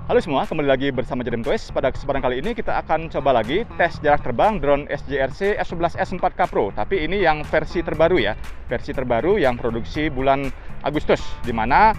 Halo semua, kembali lagi bersama Jedem Toys. Pada kesempatan kali ini kita akan coba lagi tes jarak terbang drone SJRC F11S4K Pro. Tapi ini yang versi terbaru ya, versi terbaru yang produksi bulan Agustus, di mana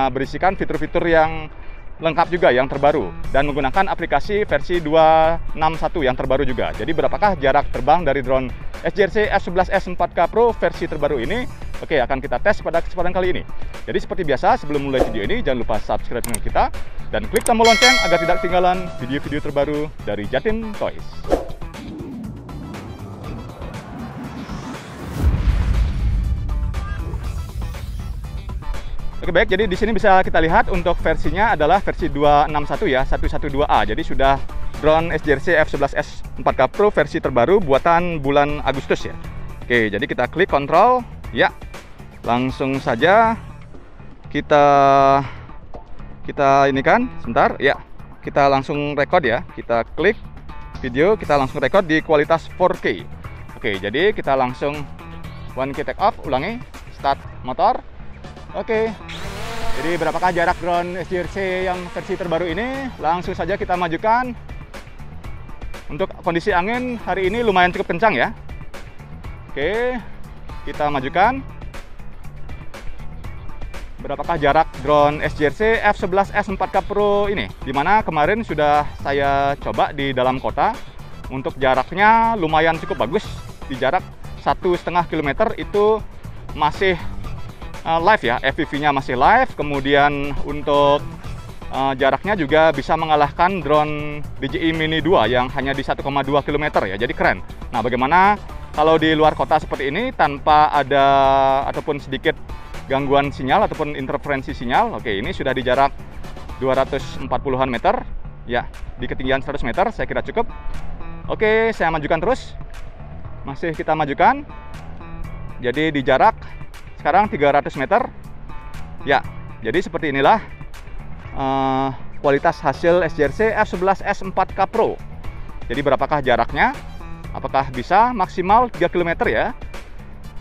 berisikan fitur-fitur yang lengkap juga, yang terbaru, dan menggunakan aplikasi versi 261 yang terbaru juga. Jadi berapakah jarak terbang dari drone SJRC F11S4K Pro versi terbaru ini? Oke, akan kita tes pada kesempatan kali ini. Jadi seperti biasa, sebelum mulai video ini, jangan lupa subscribe channel kita dan klik tombol lonceng agar tidak ketinggalan video-video terbaru dari Jatim Toys. Oke, baik, jadi di sini bisa kita lihat untuk versinya adalah versi 261 ya, 112A. Jadi sudah drone SJRC F11S4K Pro versi terbaru buatan bulan Agustus ya. Oke, jadi kita klik kontrol, ya. Langsung saja kita ini kan, sebentar, ya. Kita langsung record ya. Kita klik video, kita langsung record di kualitas 4K. Oke, jadi kita langsung 1K take off, ulangi, start motor. Oke, jadi berapakah jarak drone SJRC yang versi terbaru ini? Langsung saja kita majukan. Untuk kondisi angin hari ini lumayan cukup kencang ya. Oke, kita majukan. Berapakah jarak drone SJRC F11S4K Pro ini? Dimana kemarin sudah saya coba di dalam kota. Untuk jaraknya lumayan cukup bagus. Di jarak 1,5 km itu masih live ya, FPV-nya masih live. Kemudian untuk jaraknya juga bisa mengalahkan drone DJI Mini 2 yang hanya di 1,2 km ya, jadi keren. Nah, bagaimana kalau di luar kota seperti ini tanpa ada ataupun sedikit gangguan sinyal ataupun interferensi sinyal? Oke, ini sudah di jarak 240-an meter ya, di ketinggian 100 meter saya kira cukup. Oke, saya majukan terus, masih kita majukan. Jadi di jarak sekarang 300 meter ya. Jadi seperti inilah kualitas hasil SJRC F11S4K Pro. Jadi berapakah jaraknya? Apakah bisa maksimal 3 km ya,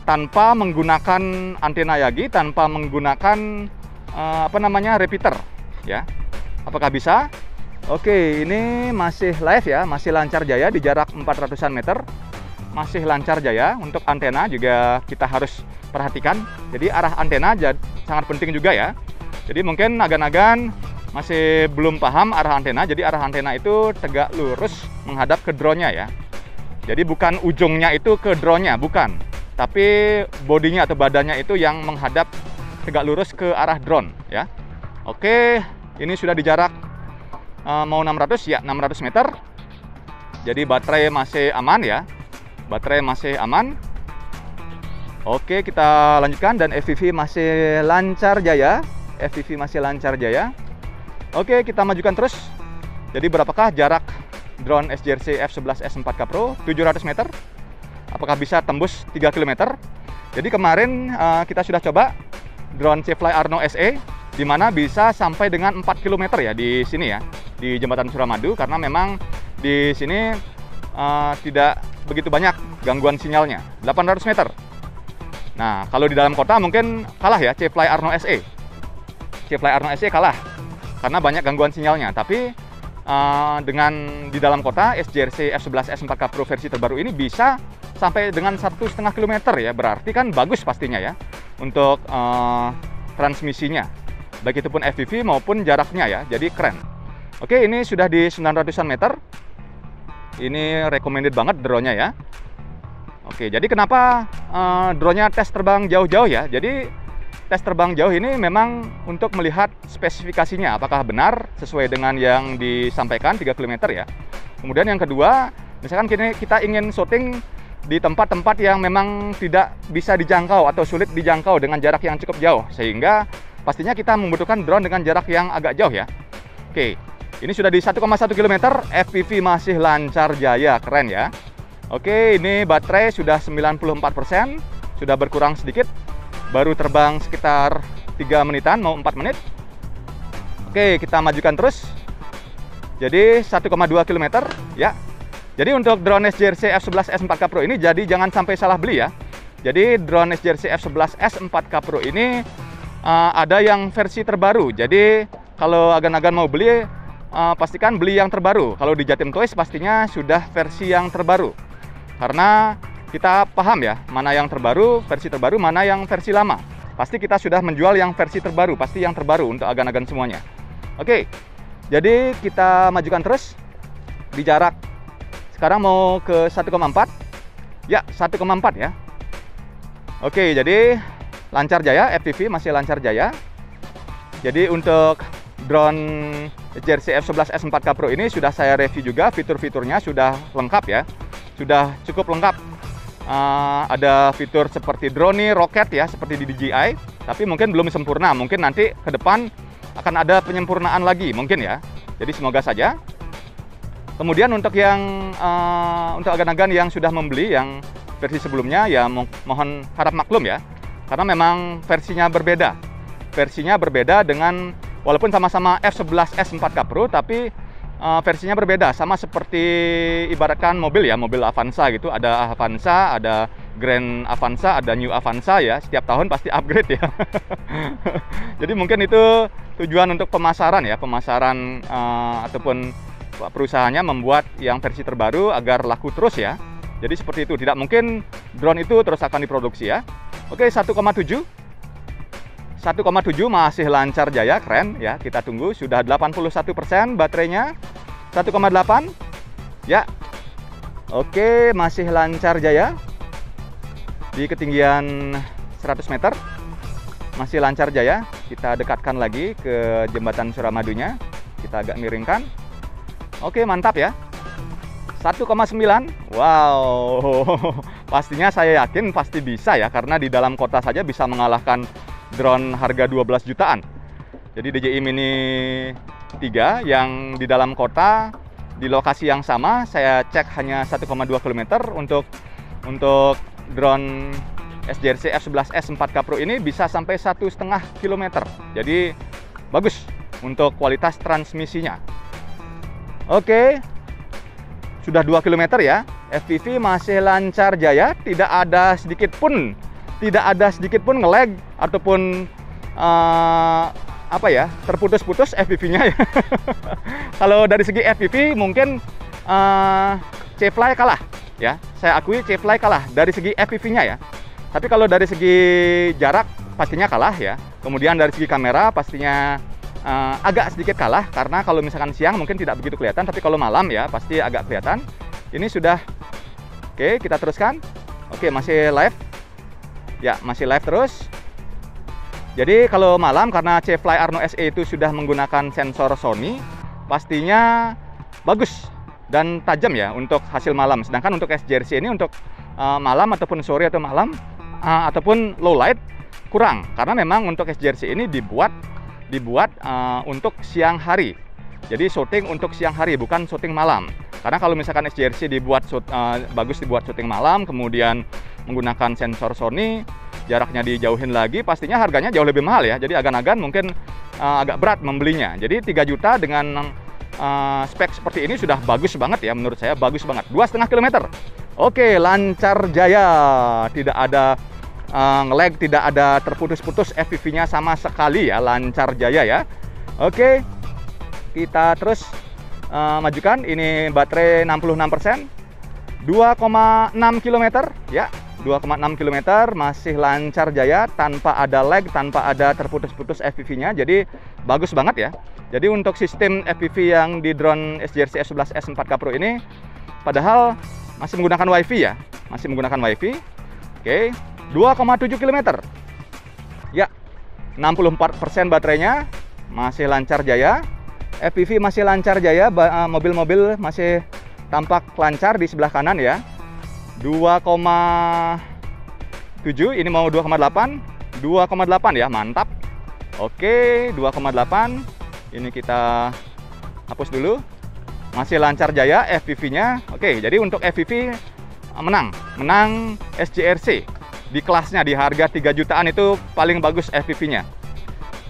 tanpa menggunakan antena Yagi, tanpa menggunakan repeater ya? Apakah bisa? Oke, ini masih live ya, masih lancar jaya di jarak 400-an meter. Masih lancar jaya. Untuk antena juga kita harus perhatikan. Jadi arah antena sangat penting juga ya. Jadi mungkin agan-agan masih belum paham arah antena. Jadi arah antena itu tegak lurus menghadap ke drone-nya ya. Jadi bukan ujungnya itu ke drone-nya, bukan. Tapi bodinya atau badannya itu yang menghadap tegak lurus ke arah drone ya. Oke, ini sudah di jarak mau 600 ya, 600 meter. Jadi baterai masih aman ya. Baterai masih aman. Oke, kita lanjutkan dan FPV masih lancar jaya. FPV masih lancar jaya. Oke, kita majukan terus. Jadi berapakah jarak drone SJRC F11S4K Pro? 700 meter. Apakah bisa tembus 3 km? Jadi kemarin kita sudah coba drone C-Fly Arno SE, di mana bisa sampai dengan 4 km ya di sini ya, di Jembatan Suramadu, karena memang di sini tidak begitu banyak gangguan sinyalnya. 800 meter. Nah, kalau di dalam kota mungkin kalah ya C-Fly Arno SE. C-Fly Arno SE kalah karena banyak gangguan sinyalnya. Tapi dengan di dalam kota SJRC F11S4K Pro versi terbaru ini bisa sampai dengan 1,5 km ya. Berarti kan bagus pastinya ya untuk transmisinya, baik itu pun FPV maupun jaraknya ya. Jadi keren. Oke, ini sudah di 900-an meter. Ini recommended banget drone-nya ya. Oke, jadi kenapa drone-nya tes terbang jauh-jauh ya? Jadi tes terbang jauh ini memang untuk melihat spesifikasinya, apakah benar sesuai dengan yang disampaikan 3 km ya. Kemudian yang kedua, misalkan kita ingin syuting di tempat-tempat yang memang tidak bisa dijangkau atau sulit dijangkau dengan jarak yang cukup jauh, sehingga pastinya kita membutuhkan drone dengan jarak yang agak jauh ya. Oke, ini sudah di 1,1 km, FPV masih lancar jaya, keren ya. Oke, ini baterai sudah 94%, sudah berkurang sedikit. Baru terbang sekitar 3 menitan, mau 4 menit. Oke, kita majukan terus. Jadi 1,2 km ya. Jadi untuk drone SJRC F11S4K Pro ini, jadi jangan sampai salah beli ya. Jadi drone SJRC F11S4K Pro ini ada yang versi terbaru. Jadi kalau agan-agan mau beli, pastikan beli yang terbaru. Kalau di Jatim Toys pastinya sudah versi yang terbaru. Karena kita paham ya, mana yang terbaru, versi terbaru, mana yang versi lama. Pasti kita sudah menjual yang versi terbaru, pasti yang terbaru untuk agan-agan semuanya. Oke, jadi kita majukan terus di jarak. Sekarang mau ke 1,4. Ya, 1,4 ya. Oke, jadi lancar jaya, FPV masih lancar jaya. Jadi untuk drone SJRC F11 S4K Pro ini sudah saya review juga, fitur-fiturnya sudah lengkap ya. Sudah cukup lengkap. Ada fitur seperti drone, roket ya, seperti di DJI, tapi mungkin belum sempurna. Mungkin nanti ke depan akan ada penyempurnaan lagi mungkin ya. Jadi semoga saja. Kemudian untuk yang untuk agan-agan yang sudah membeli yang versi sebelumnya ya mohon harap maklum ya. Karena memang versinya berbeda. Versinya berbeda dengan walaupun sama-sama F11 S4K Pro, tapi versinya berbeda, sama seperti ibaratkan mobil ya, mobil Avanza gitu, ada Avanza, ada Grand Avanza, ada New Avanza ya, setiap tahun pasti upgrade ya. Jadi mungkin itu tujuan untuk pemasaran ya, pemasaran ataupun perusahaannya membuat yang versi terbaru agar laku terus ya. Jadi seperti itu, tidak mungkin drone itu terus akan diproduksi ya. Oke, 1,7 masih lancar jaya, keren ya. Kita tunggu, sudah 81% baterainya. 1,8 ya. Oke, masih lancar jaya di ketinggian 100 meter. Masih lancar jaya. Kita dekatkan lagi ke jembatan Suramadunya. Kita agak miringkan. Oke, mantap ya. 1,9. Wow. Pastinya saya yakin pasti bisa ya, karena di dalam kota saja bisa mengalahkan drone harga 12 jutaan. Jadi DJI Mini 3 yang di dalam kota di lokasi yang sama saya cek hanya 1,2 km untuk drone SJRC F11 S4K Pro ini bisa sampai 1,5 km. Jadi bagus untuk kualitas transmisinya. Oke. Sudah 2 km ya. FPV masih lancar jaya, tidak ada sedikit pun nge-lag ataupun terputus-putus FPV-nya ya. Kalau dari segi FPV mungkin C-Fly kalah ya. Saya akui C-Fly kalah dari segi FPV-nya ya. Tapi kalau dari segi jarak pastinya kalah ya. Kemudian dari segi kamera pastinya agak sedikit kalah, karena kalau misalkan siang mungkin tidak begitu kelihatan, tapi kalau malam ya pasti agak kelihatan. Ini sudah oke, kita teruskan. Oke, masih live. Ya, masih live terus. Jadi kalau malam, karena C-Fly Arno SE itu sudah menggunakan sensor Sony, pastinya bagus dan tajam ya untuk hasil malam. Sedangkan untuk SJRC ini untuk malam ataupun sore atau malam ataupun low light kurang, karena memang untuk SJRC ini dibuat untuk siang hari. Jadi syuting untuk siang hari, bukan syuting malam. Karena kalau misalkan SJRC bagus dibuat syuting malam, kemudian menggunakan sensor Sony, jaraknya dijauhin lagi, pastinya harganya jauh lebih mahal ya. Jadi agan-agan mungkin agak berat membelinya. Jadi 3 juta dengan spek seperti ini sudah bagus banget ya, menurut saya bagus banget. 2,5 km. Oke, lancar jaya, tidak ada nge-lag, tidak ada terputus-putus FPV-nya sama sekali ya, lancar jaya ya. Oke, kita terus majukan. Ini baterai 66%, 2,6 km ya, 2,6 km masih lancar jaya tanpa ada lag, tanpa ada terputus-putus FPV-nya. Jadi bagus banget ya. Jadi untuk sistem FPV yang di drone SJRC F11 S4K Pro ini padahal masih menggunakan WiFi ya, masih menggunakan WiFi. Oke, 2,7 km ya, 64% baterainya, masih lancar jaya. FPV masih lancar jaya, mobil-mobil masih tampak lancar di sebelah kanan ya. 2,7, ini mau 2,8, 2,8 ya, mantap. Oke, 2,8. Ini kita hapus dulu. Masih lancar jaya FPV-nya. Oke, jadi untuk FPV menang SJRC di kelasnya, di harga 3 jutaan itu paling bagus FPV-nya.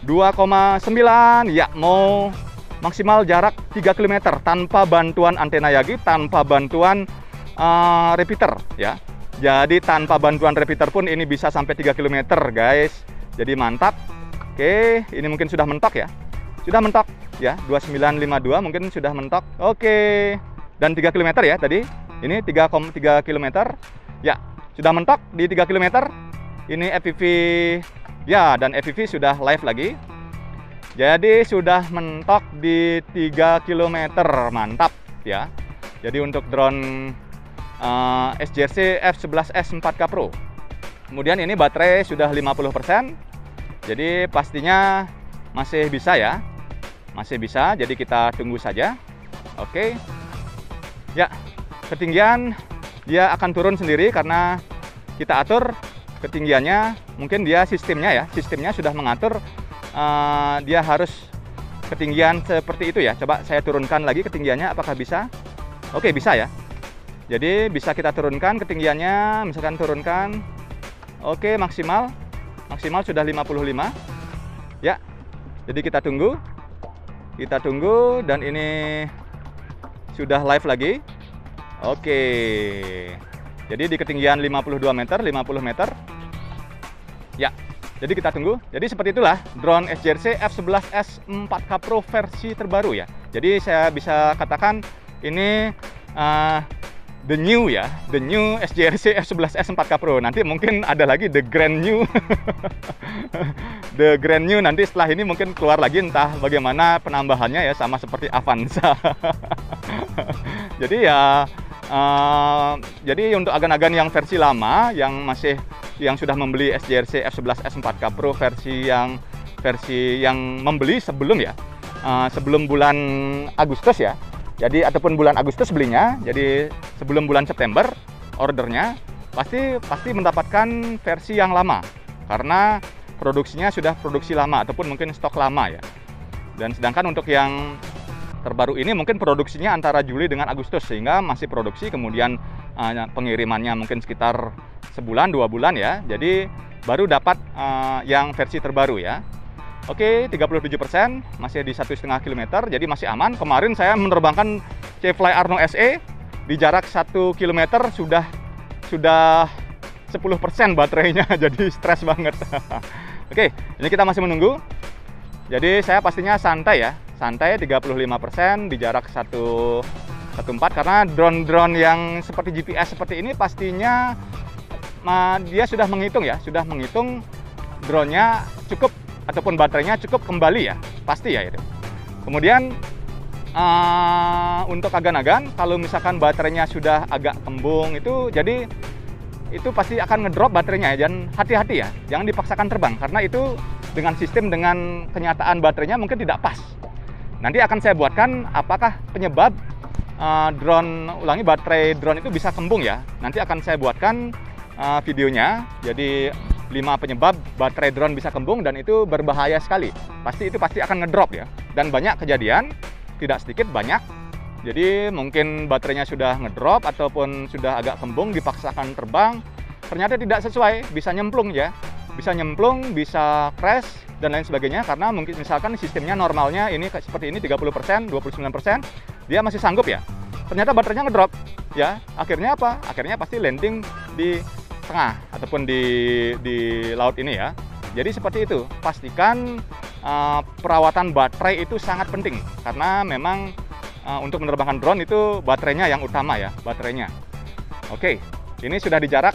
2,9 ya, mau maksimal jarak 3 km tanpa bantuan antena Yagi, tanpa bantuan repeater ya. Jadi tanpa bantuan repeater pun ini bisa sampai 3 km guys. Jadi mantap. Oke, ini mungkin sudah mentok ya. sudah mentok ya, 2952 mungkin sudah mentok. Oke. Dan 3 km ya tadi. Ini 3,3 km. Ya, sudah mentok di 3 km. Ini FPV ya, dan FPV sudah live lagi. Jadi sudah mentok di 3 km. Mantap ya. Jadi untuk drone SJRC F11S 4K Pro. Kemudian ini baterai sudah 50%. Jadi pastinya masih bisa ya. Masih bisa, jadi kita tunggu saja. Oke. Ya, ketinggian dia akan turun sendiri karena kita atur ketinggiannya. Mungkin dia sistemnya sudah mengatur dia harus ketinggian seperti itu ya. Coba saya turunkan lagi ketinggiannya, apakah bisa? Oke, bisa ya. Jadi bisa kita turunkan ketinggiannya, misalkan turunkan. Oke, maksimal sudah 55 ya. Jadi kita tunggu dan ini sudah live lagi. Oke, jadi di ketinggian 52 meter, 50 meter ya. Jadi kita tunggu. Jadi seperti itulah drone SJRC F11S 4K Pro versi terbaru ya. Jadi saya bisa katakan ini the new SJRC F11S 4K Pro. Nanti mungkin ada lagi the grand new. The grand new nanti setelah ini mungkin keluar lagi, entah bagaimana penambahannya ya, sama seperti Avanza. Jadi ya jadi untuk agan-agan yang versi lama yang sudah membeli SJRC F11S 4K Pro versi yang membeli sebelum ya, sebelum bulan Agustus ya. Jadi ataupun bulan Agustus belinya, jadi sebelum bulan September ordernya pasti mendapatkan versi yang lama karena produksinya sudah produksi lama ataupun mungkin stok lama ya. Dan sedangkan untuk yang terbaru ini mungkin produksinya antara Juli dengan Agustus, sehingga masih produksi, kemudian pengirimannya mungkin sekitar sebulan 2 bulan ya. Jadi baru dapat yang versi terbaru ya. Oke, 37% masih di 1,5 km, jadi masih aman. Kemarin saya menerbangkan C-Fly Arno SE di jarak 1 km sudah 10% baterainya, jadi stres banget. Oke, ini kita masih menunggu. Jadi saya pastinya santai ya, santai 35% di jarak 1,4, karena drone-drone yang seperti GPS seperti ini pastinya dia sudah menghitung drone-nya cukup ataupun baterainya cukup kembali ya, pasti ya itu. Kemudian untuk agan-agan, kalau misalkan baterainya sudah agak kembung jadi itu pasti akan ngedrop baterainya ya. Dan hati-hati ya, jangan dipaksakan terbang karena itu dengan sistem dengan kenyataan baterainya mungkin tidak pas. Nanti akan saya buatkan apakah penyebab baterai drone itu bisa kembung ya. Nanti akan saya buatkan videonya. Jadi 5 penyebab baterai drone bisa kembung dan itu berbahaya sekali. Pasti akan ngedrop ya. Dan banyak kejadian, tidak sedikit, banyak. Jadi mungkin baterainya sudah ngedrop ataupun sudah agak kembung, dipaksakan terbang, ternyata tidak sesuai, bisa nyemplung ya. Bisa nyemplung, bisa crash dan lain sebagainya, karena mungkin misalkan sistemnya normalnya ini seperti ini 30%, 29%, dia masih sanggup ya. Ternyata baterainya ngedrop ya. Akhirnya apa? Akhirnya pasti landing di tengah ataupun di laut ini ya. Jadi seperti itu, pastikan perawatan baterai itu sangat penting karena memang untuk menerbangkan drone itu baterainya yang utama ya, baterainya. Oke, ini sudah di jarak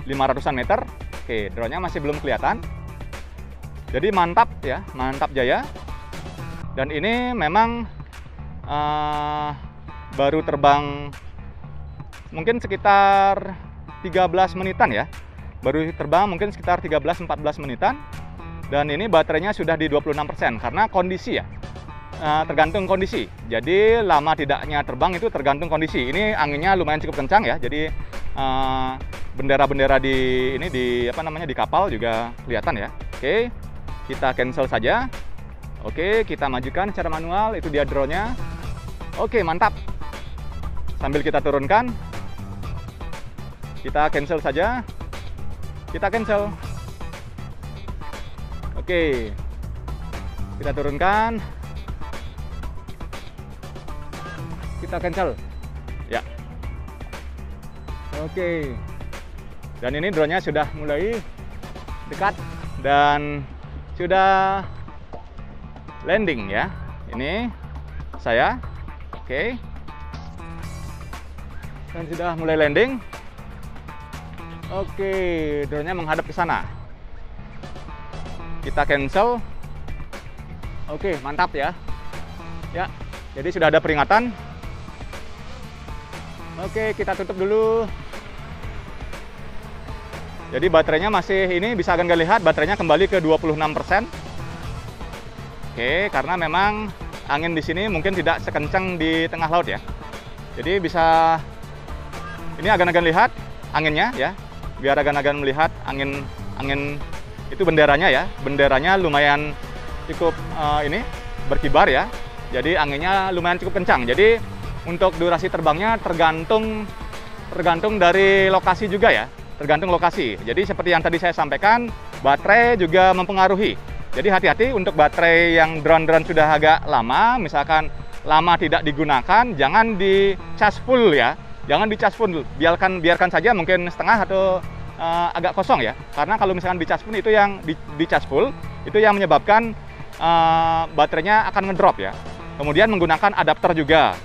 500-an meter. Oke, drone-nya masih belum kelihatan. Jadi mantap ya, mantap jaya. Dan ini memang baru terbang mungkin sekitar 13 menitan ya. Baru terbang mungkin sekitar 13-14 menitan. Dan ini baterainya sudah di 26% karena kondisi ya. Tergantung kondisi. Jadi lama tidaknya terbang itu tergantung kondisi. Ini anginnya lumayan cukup kencang ya. Jadi bendera-bendera di kapal juga kelihatan ya. Oke, kita cancel saja. Oke, kita majukan secara manual. Itu dia drone-nya. Oke, mantap. Sambil kita turunkan, kita cancel saja. Kita cancel. Oke, kita turunkan. Kita cancel. Ya. Oke. Dan ini drone-nya sudah mulai dekat dan sudah landing ya. Ini saya. Oke. Dan sudah mulai landing. Oke, drone-nya menghadap ke sana. Kita cancel. Oke, mantap ya. Ya, jadi sudah ada peringatan. Oke, kita tutup dulu. Jadi baterainya masih ini, bisa Anda lihat baterainya kembali ke 26%. Oke, karena memang angin di sini mungkin tidak sekencang di tengah laut ya. Jadi bisa ini agan-agan lihat anginnya ya. Biar agan-agan melihat angin itu benderanya ya. Benderanya lumayan cukup ini berkibar ya. Jadi anginnya lumayan cukup kencang. Jadi untuk durasi terbangnya tergantung dari lokasi juga ya. Tergantung lokasi. Jadi seperti yang tadi saya sampaikan, baterai juga mempengaruhi. Jadi hati-hati untuk baterai yang drone-drone sudah agak lama, misalkan lama tidak digunakan, jangan di-charge full ya. Jangan di-charge full, biarkan saja mungkin setengah atau agak kosong ya. Karena kalau misalkan di-charge full itu yang di-charge full itu yang menyebabkan baterainya akan ngedrop ya. Kemudian menggunakan adapter juga.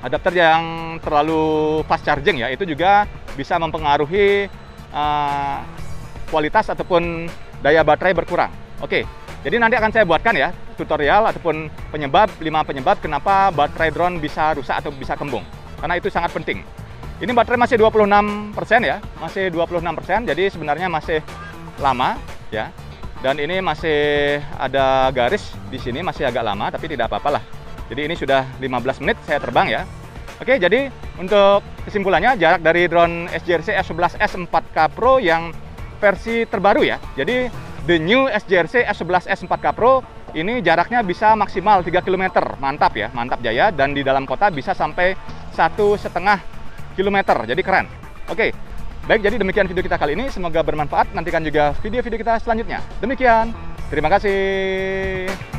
Adapter yang terlalu fast charging ya, itu juga bisa mempengaruhi kualitas ataupun daya baterai berkurang. Oke, jadi nanti akan saya buatkan ya tutorial ataupun 5 penyebab kenapa baterai drone bisa rusak atau bisa kembung. Karena itu sangat penting. Ini baterai masih 26% ya, masih 26%, jadi sebenarnya masih lama ya. Dan ini masih ada garis di sini, masih agak lama, tapi tidak apa-apa lah. Jadi ini sudah 15 menit saya terbang ya. Oke, jadi untuk kesimpulannya jarak dari drone SJRC S11S 4K Pro yang versi terbaru ya. Jadi the new SJRC S11S 4K Pro ini jaraknya bisa maksimal 3 km. Mantap ya, mantap jaya. Dan di dalam kota bisa sampai 1,5 km. Jadi keren. Oke, baik, jadi demikian video kita kali ini. Semoga bermanfaat. Nantikan juga video-video kita selanjutnya. Demikian, terima kasih.